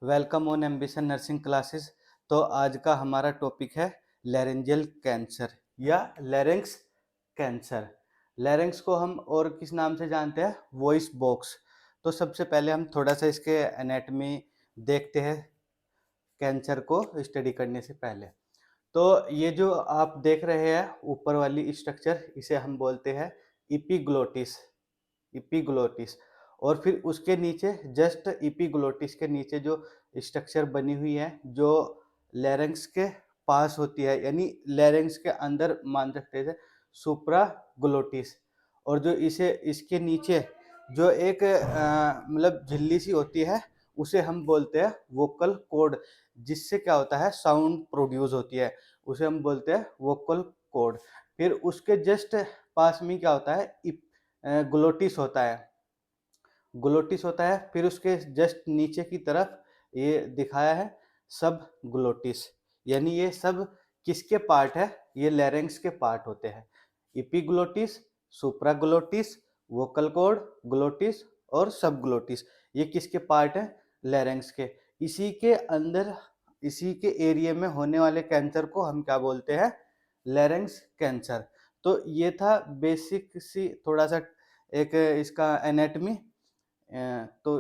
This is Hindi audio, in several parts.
Welcome on ambition nursing classes. तो आज का हमारा टॉपिक है लैरेंजियल कैंसर या लैरेंक्स कैंसर। लैरेंक्स को हम और किस नाम से जानते हैं? Voice box. तो सबसे पहले हम थोड़ा सा इसके एनाटमी देखते हैं कैंसर को स्टडी करने से पहले। तो ये जो आप देख रहे हैं ऊपर वाली स्ट्रक्चर, इसे हम बोलते हैं इपीग्लोटिस। इपीग्लोटिस। और फिर उसके नीचे जस्ट इपीग्लोटिस के नीचे जो स्ट्रक्चर बनी हुई है जो लैरिंक्स के पास होती है, यानी लैरिंक्स के अंदर मान सकते हैं सुप्राग्लोटिस। और जो इसे इसके नीचे जो एक मतलब झिल्ली सी होती है उसे हम बोलते हैं वोकल कॉर्ड, जिससे क्या होता है साउंड प्रोड्यूस होती है, उसे हम बोलते हैं वोकल कॉर्ड। फिर उसके जस्ट पास में क्या होता है? ग्लोटिस होता है। ग्लोटिस होता है। फिर उसके जस्ट नीचे की तरफ ये दिखाया है सब ग्लोटिस। यानी ये सब किसके पार्ट है? ये लैरिंक्स के पार्ट होते हैं। इपीग्लोटिस, सुप्राग्लोटिस, वोकल कॉर्ड, ग्लोटिस और सब ग्लोटिस, ये किसके पार्ट है? लैरिंक्स के। इसी के अंदर, इसी के एरिया में होने वाले कैंसर को हम क्या बोलते हैं? Larynx cancer. तो ये था बेसिक सी थोड़ा सा एक इसका एनाटमी। तो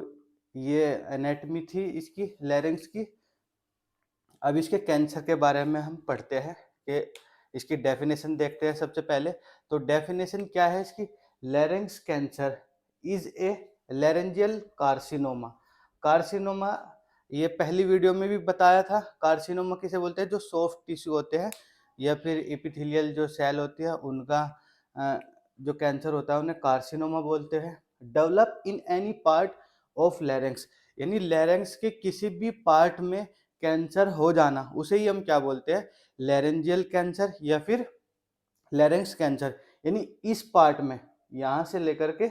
ये एनाटमी थी इसकी लैरिंक्स की। अब इसके कैंसर के बारे में हम पढ़ते हैं कि इसकी डेफिनेशन देखते हैं सबसे पहले। तो डेफिनेशन क्या है इसकी? Larynx cancer is a laryngeal carcinoma. Carcinoma, ये पहली वीडियो में भी बताया था। कार्सिनोमा किसे बोलते हैं? जो सॉफ्ट टिश्यू होते हैं या फिर एपिथेलियल जो सेल होती है उनका जो कैंसर होता है उन्हें कार्सिनोमा बोलते हैं। Develop in any part of larynx, यानी लैरिंक्स के किसी भी पार्ट में कैंसर हो जाना, उसे ही हम क्या बोलते हैं? लैरेंजियल कैंसर या फिर लैरिंक्स कैंसर। यानी इस पार्ट में, यहाँ से लेकर के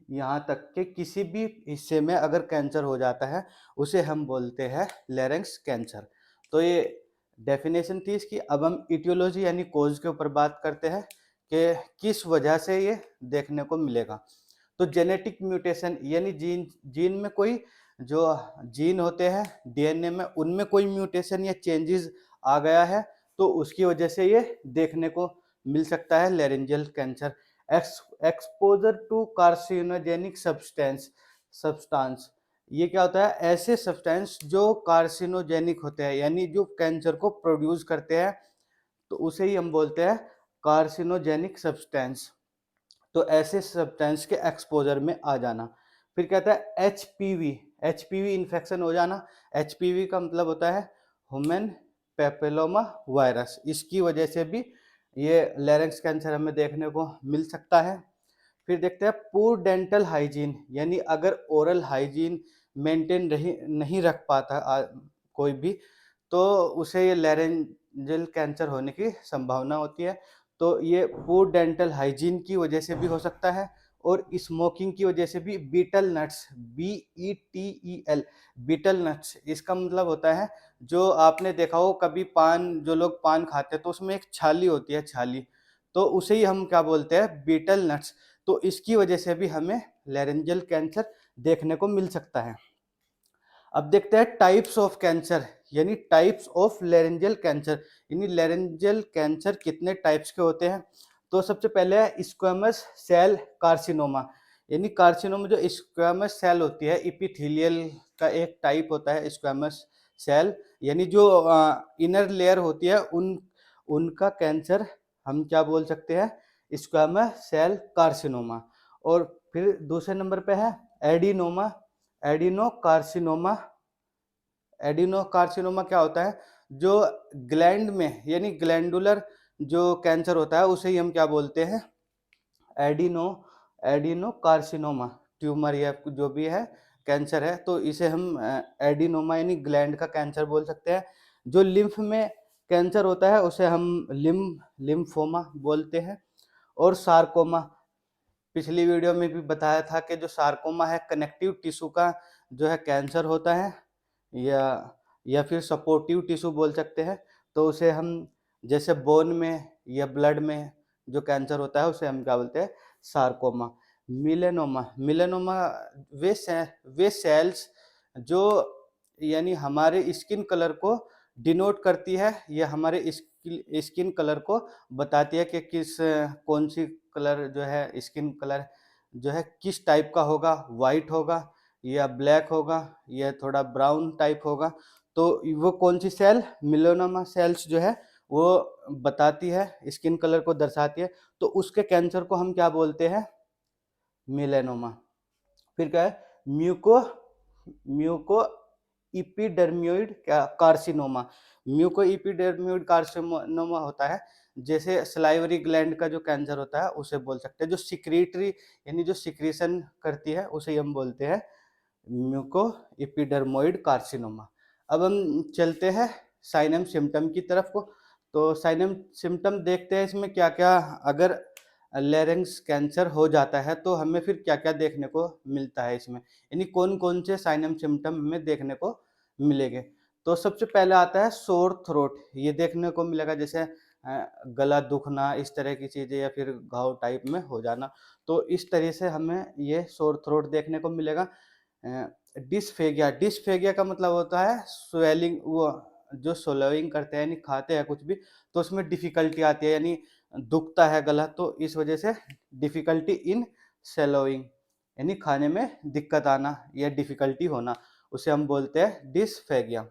यहाँ तक के किसी भी हिस्से में अगर कैंसर हो जाता है उसे हम बोलते हैं लैरिंक्स कैंसर। तो ये डेफिनेशन थी इसकी। अब हम इटियोलॉजी यानी कोज के ऊपर बात करते हैं कि किस वजह से ये देखने को मिलेगा। तो जेनेटिक म्यूटेशन यानी जीन में कोई जो जीन होते हैं डीएनए में, उनमें कोई म्यूटेशन या चेंजेस आ गया है तो उसकी वजह से ये देखने को मिल सकता है laryngeal cancer. Exposure to carcinogenic substance, ये क्या होता है? ऐसे सब्सटेंस जो कार्सिनोजेनिक होते हैं, यानी जो कैंसर को प्रोड्यूस करते हैं, तो उसे ही हम बोलते हैं कार्सिनोजेनिक सब्सटेंस। तो ऐसे सब्सटेंस के एक्सपोजर में आ जाना। फिर कहता है एचपीवी, एचपीवी इन्फेक्शन हो जाना। एचपीवी का मतलब होता है ह्यूमन पेपिलोमा वायरस। इसकी वजह से भी ये लैरिंक्स कैंसर हमें देखने को मिल सकता है। फिर देखते हैं पुअर डेंटल हाइजीन, यानी अगर ओरल हाइजीन मेंटेन नहीं रख पाता कोई भी, तो उसे ये लैरेंजियल कैंसर होने की संभावना होती है। तो ये पुअर डेंटल हाइजीन की वजह से भी हो सकता है और स्मोकिंग की वजह से भी। Betel nuts, BETEL, betel nuts, इसका मतलब होता है जो आपने देखा हो कभी पान, जो लोग पान खाते हैं तो उसमें एक छाली होती है, छाली, तो उसे ही हम क्या बोलते हैं? Betel nuts. तो इसकी वजह से भी हमें लैरेंजियल कैंसर देखने को मिल सकता है। अब देखते हैं टाइप्स ऑफ कैंसर, यानी टाइप्स ऑफ लैरेंजियल कैंसर, यानी लैरेंजियल कैंसर कितने टाइप्स के होते हैं। तो सबसे पहले है स्क्वेमस सेल कार्सिनोमा, यानी कार्सिनोमा जो स्क्वेमस सेल होती है, इपिथेलियल का एक टाइप होता है स्क्वेमस सेल, यानी जो इनर लेयर होती है उनका कैंसर हम क्या बोल सकते हैं? Squamous cell carcinoma. और फिर दूसरे नंबर पे है एडिनोमा, एडिनोकार्सिनोमा। एडिनोकार्सिनोमा क्या होता है? जो ग्लैंड में, यानी ग्लैंडुलर जो कैंसर होता है उसे ही हम क्या बोलते हैं? Adeno adenocarcinoma. ट्यूमर या जो भी है कैंसर है तो इसे हम एडिनोमा यानी ग्लैंड का कैंसर बोल सकते हैं। जो लिम्फ में कैंसर होता है उसे हम लिम्फोमा बोलते हैं। और सार्कोमा, पिछली वीडियो में भी बताया था कि जो सार्कोमा है कनेक्टिव टिश्यू का जो है कैंसर होता है, या फिर सपोर्टिव टिश्यू बोल सकते हैं। तो उसे हम जैसे बोन में या ब्लड में जो कैंसर होता है उसे हम क्या बोलते हैं? सार्कोमा। मिलेनोमा, वे सेल्स जो यानी हमारे स्किन कलर को डिनोट करती है, या हमारे स्किन कलर को बताती है कि कौन सी कलर जो है, स्किन कलर जो है किस टाइप का होगा, वाइट होगा या ब्लैक होगा या थोड़ा ब्राउन टाइप होगा। तो वो कौन सी सेल, मेलानोमा सेल्स जो है वो बताती है, स्किन कलर को दर्शाती है। तो उसके कैंसर को हम क्या बोलते हैं, मेलानोमा। फिर क्या है, muco mucoepidermoid carcinoma. Mucoepidermoid carcinoma होता है, जैसे सलाइवरी ग्लैंड का जो कैंसर होता है उसे बोल सकते हैं। जो सिक्रीटरी यानी जो सिक्रीशन करती है उसे हम बोलते हैं म्यूको इपिडर्मोइड कार्सिनोमा। अब हम चलते हैं साइन एंड सिम्टम की तरफ को। तो साइन एंड सिम्टम देखते हैं इसमें क्या क्या, अगर लैरिंक्स कैंसर हो जाता है तो हमें फिर क्या क्या देखने को मिलता है इसमें, यानी कौन कौन से साइन एंड सिम्टम हमें देखने को मिलेंगे। तो सबसे पहले आता है सोर थ्रोट। ये देखने को मिलेगा, जैसे गला दुखना, इस तरह की चीजें, या फिर घाव टाइप में हो जाना। तो इस तरह से हमें ये सोर थ्रोट देखने को मिलेगा। डिस्फेगिया, डिस्फेगिया का मतलब होता है स्वेलिंग, वो जो सोलोइंग करते हैं यानी खाते हैं कुछ भी तो उसमें डिफिकल्टी आती है, यानी दुखता है गला, तो इस वजह से डिफिकल्टी इन सेलोइंग, यानी खाने में दिक्कत आना या डिफिकल्टी होना, उसे हम बोलते हैं डिस्फेगिया।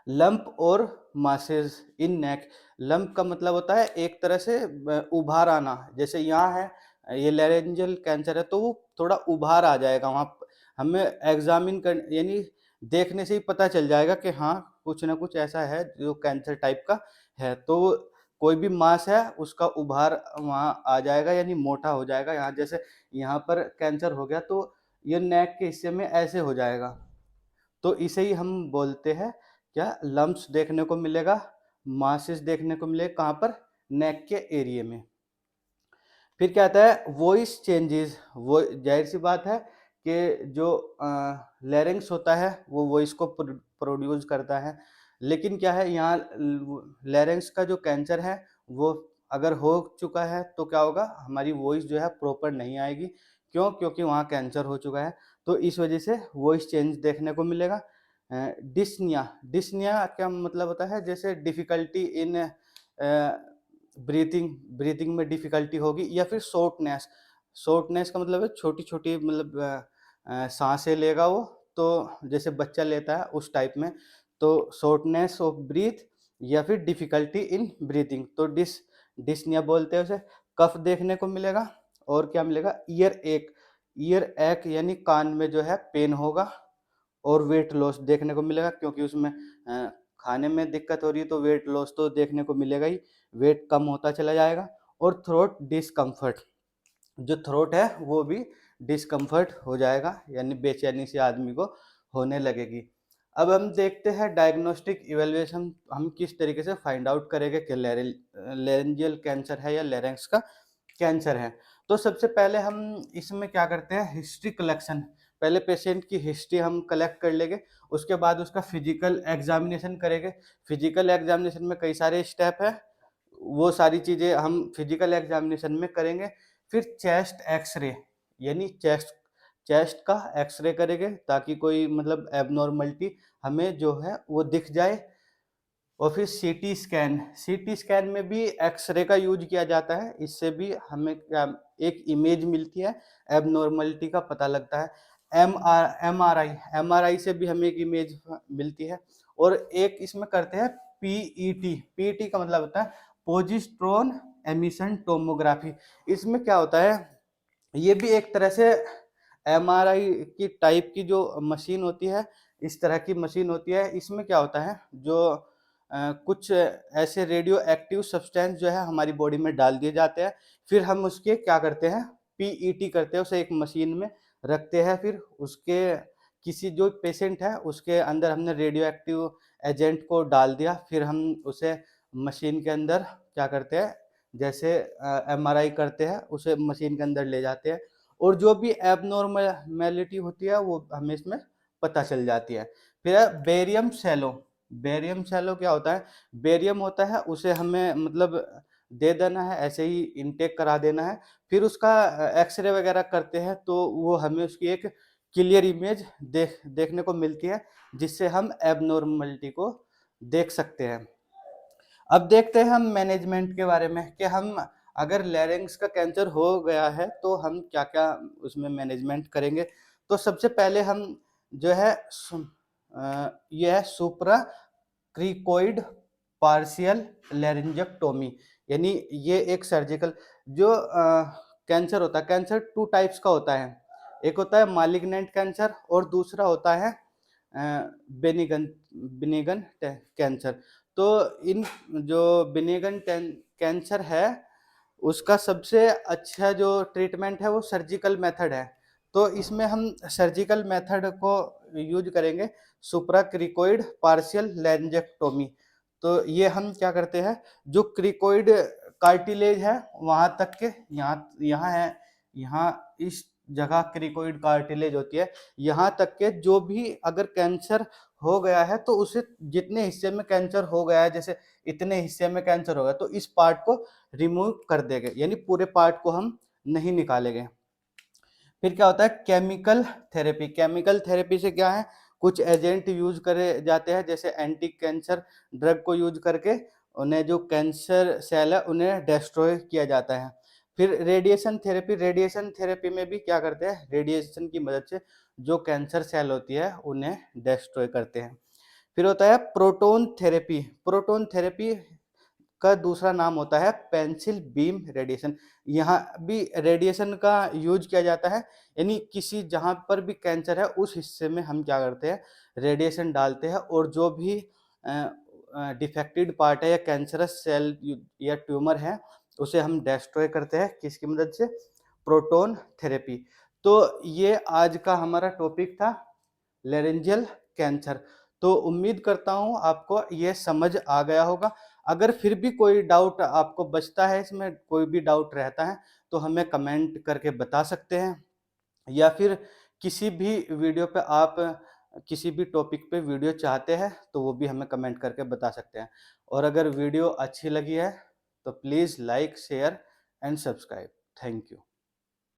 लंप और मासेज इन नेक। लंप का मतलब होता है एक तरह से उभार आना, जैसे यहाँ है ये लैरेंजियल कैंसर है तो वो थोड़ा उभार आ जाएगा वहाँ हमें एग्जामिन कर, यानी देखने से ही पता चल जाएगा कि हाँ कुछ ना कुछ ऐसा है जो कैंसर टाइप का है। तो कोई भी मांस है उसका उभार वहाँ आ जाएगा, यानी मोटा हो जाएगा। यहाँ जैसे यहाँ पर कैंसर हो गया तो ये नेक के हिस्से में ऐसे हो जाएगा, तो इसे ही हम बोलते हैं क्या, लम्प्स देखने को मिलेगा, मासेस देखने को मिलेगा, कहाँ पर, नेक के एरिया में। फिर क्या आता है, वॉइस चेंजेस। वो जाहिर सी बात है कि जो लैरिंग्स होता है वो वॉइस को प्रोड्यूस करता है, लेकिन क्या है यहाँ लैरिंग्स का जो कैंसर है वो अगर हो चुका है तो क्या होगा, हमारी वॉइस जो है प्रॉपर नहीं आएगी। क्यों? क्योंकि वहाँ कैंसर हो चुका है, तो इस वजह से वॉइस चेंज देखने को मिलेगा। डिस्निया, डिस्निया का मतलब होता है जैसे डिफिकल्टी इन ब्रीथिंग, ब्रीथिंग में डिफिकल्टी होगी, या फिर शॉर्टनेस। शॉर्टनेस का मतलब है छोटी छोटी, मतलब सांसें लेगा वो, तो जैसे बच्चा लेता है उस टाइप में। तो शॉर्टनेस ऑफ ब्रीथ या फिर डिफिकल्टी इन ब्रीथिंग, तो डिस्निया बोलते हैं उसे। कफ देखने को मिलेगा, और क्या मिलेगा, ईयर एक। ईयर एक यानी कान में जो है पेन होगा, और वेट लॉस देखने को मिलेगा, क्योंकि उसमें खाने में दिक्कत हो रही है तो वेट लॉस तो देखने को मिलेगा ही, वेट कम होता चला जाएगा। और थ्रोट डिस्कम्फर्ट, जो थ्रोट है वो भी डिस्कम्फर्ट हो जाएगा, यानी बेचैनी से आदमी को होने लगेगी। अब हम देखते हैं डायग्नोस्टिक इवेल्युएशन, हम किस तरीके से फाइंड आउट करेंगे कि लैरेंजियल कैंसर है या लैरेंक्स का कैंसर है। तो सबसे पहले हम इसमें क्या करते हैं, हिस्ट्री कलेक्शन। पहले पेशेंट की हिस्ट्री हम कलेक्ट कर लेंगे, उसके बाद उसका फिजिकल एग्जामिनेशन करेंगे। फिजिकल एग्जामिनेशन में कई सारे स्टेप है, वो सारी चीज़ें हम फिजिकल एग्जामिनेशन में करेंगे। फिर चेस्ट एक्सरे, यानी चेस्ट चेस्ट का एक्सरे करेंगे, ताकि कोई मतलब एबनॉर्मलिटी हमें जो है वो दिख जाए। और फिर सीटी स्कैन, सीटी स्कैन में भी एक्सरे का यूज किया जाता है, इससे भी हमें क्या, एक इमेज मिलती है, एबनॉर्मलिटी का पता लगता है। एमआरआई से भी हमें एक इमेज मिलती है। और एक इसमें करते हैं पीईटी। पीईटी का मतलब होता है पोजिट्रॉन एमिशन टोमोग्राफी। इसमें क्या होता है, ये भी एक तरह से एमआरआई की टाइप की जो मशीन होती है, इस तरह की मशीन होती है। इसमें क्या होता है, जो कुछ ऐसे रेडियो एक्टिव सब्सटेंस जो है हमारी बॉडी में डाल दिए जाते हैं, फिर हम उसके क्या करते हैं, पीईटी करते हैं, उसे एक मशीन में रखते हैं। फिर उसके किसी जो पेशेंट है उसके अंदर हमने रेडियो एक्टिव एजेंट को डाल दिया, फिर हम उसे मशीन के अंदर क्या करते हैं, जैसे एमआरआई करते हैं, उसे मशीन के अंदर ले जाते हैं, और जो भी एबनॉर्मैलिटी होती है वो हमें इसमें पता चल जाती है। फिर बेरियम शैलो। बेरियम शैलो क्या होता है, बेरियम होता है उसे हमें मतलब दे देना है, ऐसे ही इनटेक करा देना है। फिर उसका एक्सरे वगैरह करते हैं तो वो हमें उसकी एक क्लियर इमेज देखने को मिलती है, जिससे हम एबनॉर्मलिटी को देख सकते हैं। अब देखते हैं हम मैनेजमेंट के बारे में कि हम अगर लैरिंक्स का कैंसर हो गया है तो हम क्या क्या उसमें मैनेजमेंट करेंगे। तो सबसे पहले हम जो है ये है सुप्रा क्रिकोइड पार्शियल लैरिंजेक्टोमी, यानी ये एक सर्जिकल जो कैंसर होता है। कैंसर टू टाइप्स का होता है, एक होता है मालिग्नेंट कैंसर और दूसरा होता है बेनिगन बेनिगन कैंसर। तो इन जो बेनिगन कैंसर है उसका सबसे अच्छा जो ट्रीटमेंट है वो सर्जिकल मेथड है। तो इसमें हम सर्जिकल मेथड को यूज करेंगे, सुप्राक्रिकोइड पार्शियल लैरिंजेक्टोमी। तो ये हम क्या करते हैं, जो क्रिकोइड कार्टिलेज है वहां तक के यहाँ यहाँ है, यहाँ इस जगह क्रिकोइड कार्टिलेज होती है, यहाँ तक के जो भी अगर कैंसर हो गया है तो उसे जितने हिस्से में कैंसर हो गया है, जैसे इतने हिस्से में कैंसर हो गया तो इस पार्ट को रिमूव कर देंगे, यानी पूरे पार्ट को हम नहीं निकालेंगे। फिर क्या होता है केमिकल थेरेपी। केमिकल थेरेपी से क्या है, कुछ एजेंट यूज करे जाते हैं, जैसे एंटी कैंसर ड्रग को यूज करके उन्हें जो कैंसर सेल है उन्हें डिस्ट्रॉय किया जाता है। फिर रेडिएशन थेरेपी। रेडिएशन थेरेपी में भी क्या करते हैं, रेडिएशन की मदद से जो कैंसर सेल होती है उन्हें डिस्ट्रॉय करते हैं। फिर होता है प्रोटोन थेरेपी। प्रोटोन थेरेपी का दूसरा नाम होता है पेंसिल बीम रेडिएशन। यहाँ भी रेडिएशन का यूज किया जाता है, यानी किसी जहाँ पर भी कैंसर है उस हिस्से में हम क्या करते हैं, रेडिएशन डालते हैं और जो भी डिफेक्टेड पार्ट है या कैंसरस सेल या ट्यूमर है उसे हम डिस्ट्रॉय करते हैं, किसकी मदद से, प्रोटोन थेरेपी। तो ये आज का हमारा टॉपिक था, लैरिंजियल कैंसर। तो उम्मीद करता हूँ आपको ये समझ आ गया होगा। अगर फिर भी कोई डाउट आपको बचता है, इसमें कोई भी डाउट रहता है तो हमें कमेंट करके बता सकते हैं, या फिर किसी भी वीडियो पे आप किसी भी टॉपिक पे वीडियो चाहते हैं तो वो भी हमें कमेंट करके बता सकते हैं। और अगर वीडियो अच्छी लगी है तो please like share and subscribe. Thank you.